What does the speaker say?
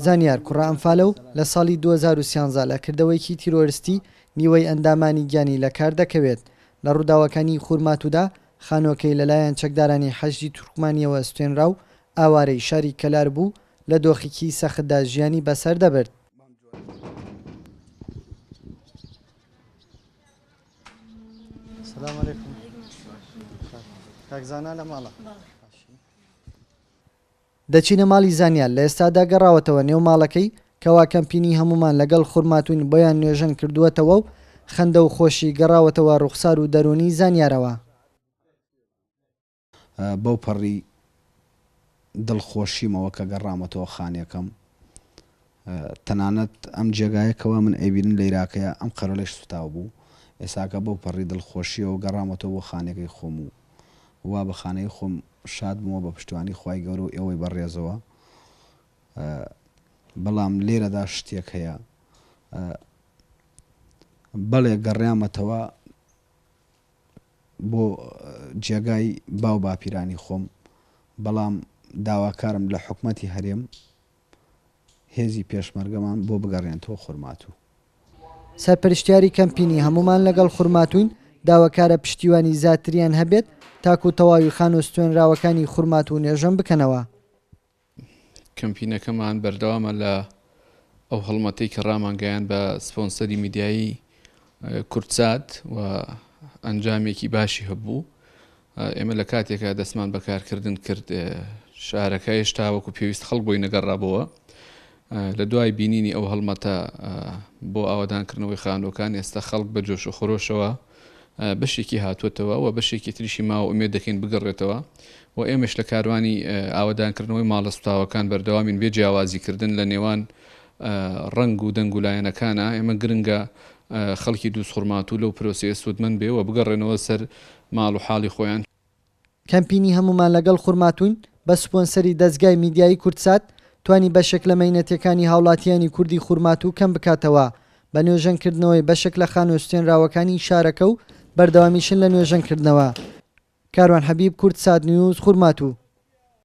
زانیار کوڕە ئەمفالەو لە ساڵی 2013 لە کردەوەیکی تیرۆریستی نیوەی ئەندامانی گیانی لە کار دەکەوێت. لە ڕووداوەکانی خورماتوودا خانۆکەی لەلایەن چەکدارانی حەشی تورکمانیەوە سوێنرا و ئاوارەی شاری کەلار بوو لە دۆخێکی سەختدا ژیانی بەسەر دەبرد. دەچینە ماڵی زانیار لە ئێستادا گەڕاوەتەوە نێو ماڵەکەی کەوا کەمپینی هەمومان لەگەڵ خورماتوین بۆیان نوێژەن کردووەتەوە و خەندە و خۆشی گەڕاوەتەوە ڕوخسار و دەرونی زانیارەوە. بەو پەڕی دڵخۆشیمەوە کە گەڕامەتەوە خانێکم، تەنانەت ئەم جێگایەکەوە من ئەیبینن لە عێراقەیە ئەم قەرەڵەش سوتاو بوو، ئێساکە بەو پەڕی دڵخۆشیەوە گەڕامەتەوە بۆ خانەکەی خۆم و وا بە خانەی خۆم شادبوومەوە بە پشتیوانی خوای گەورە و ئێوەی بەڕێزەوە. بەڵام لێرەدا شتێک هەیە، بەڵێ گەڕیامەتەوە بۆ جێگای باو باپیرانی خۆم، بەڵام داواکارم لە حکومەتی هەرێم هێزی پێشمەرگەمان بۆ بگەڕێنەوە خورماتوو. سەرپەرشتیاری کەمپینی هەمومان لەگەڵ خورماتوین داواکارە پشتیوانی زیاتریان هەبێت تاکو تەواوی خان و ستوێنراوەکانی خورماتوو نێژەم بکەنەوە. کەمپینەکەمان بەردەوامە لە ئەو هەڵمەتەی کە ڕامانگەیان بە سپۆنسەری میدیایی کورتسات و ئەنجامێکی باشی هەبوو. ئێمە لە کاتێکە دەستمان بەکارکردن کرد شارەکە هێشتا وەکو پێویست خەڵک بۆی نەگەڕابەوە. لە دوای بینینی ئەو هەڵمەتە بۆ ئاوادانکردنەوەی خانۆکان ئێستا خەڵک بە جۆش و خۆشەوە بەشێکی هاتووەتەوە و بەشێکی تریشی ماوە ئومێد دەکەین بگەڕێتەوە و ئێمەش لە کاروانی ئاوادانکردنەوەی ماڵە سوتاوەکان بەردەوامین بێ جیاوازیکردن لە نێوان ڕنگ و دەنگ و لایەنەکانە. ئێمە گرنگە خەڵکی دووس خورماتوو لەو پرۆسەیە سوودمەند بێ و بگەڕێنەوە سەر ماڵ و حاڵی خۆیان. کەمپینی هەمومان لەگەڵ خورماتوین بە سپۆنسەری دەستگای میدیایی کورتسات توانی بەشێک لە مەینەتەکانی هاوڵاتیانی کوردی خورماتوو کەم بکاتەوە بە نوێژەنکردنەوەی بەشێک لە خان و ستوێنراوەکانی شارەکە و بەردەوامیشن لە نوێژەنکردنەوە. کاروان حەبیب، کورتسات نیوز، خورماتوو.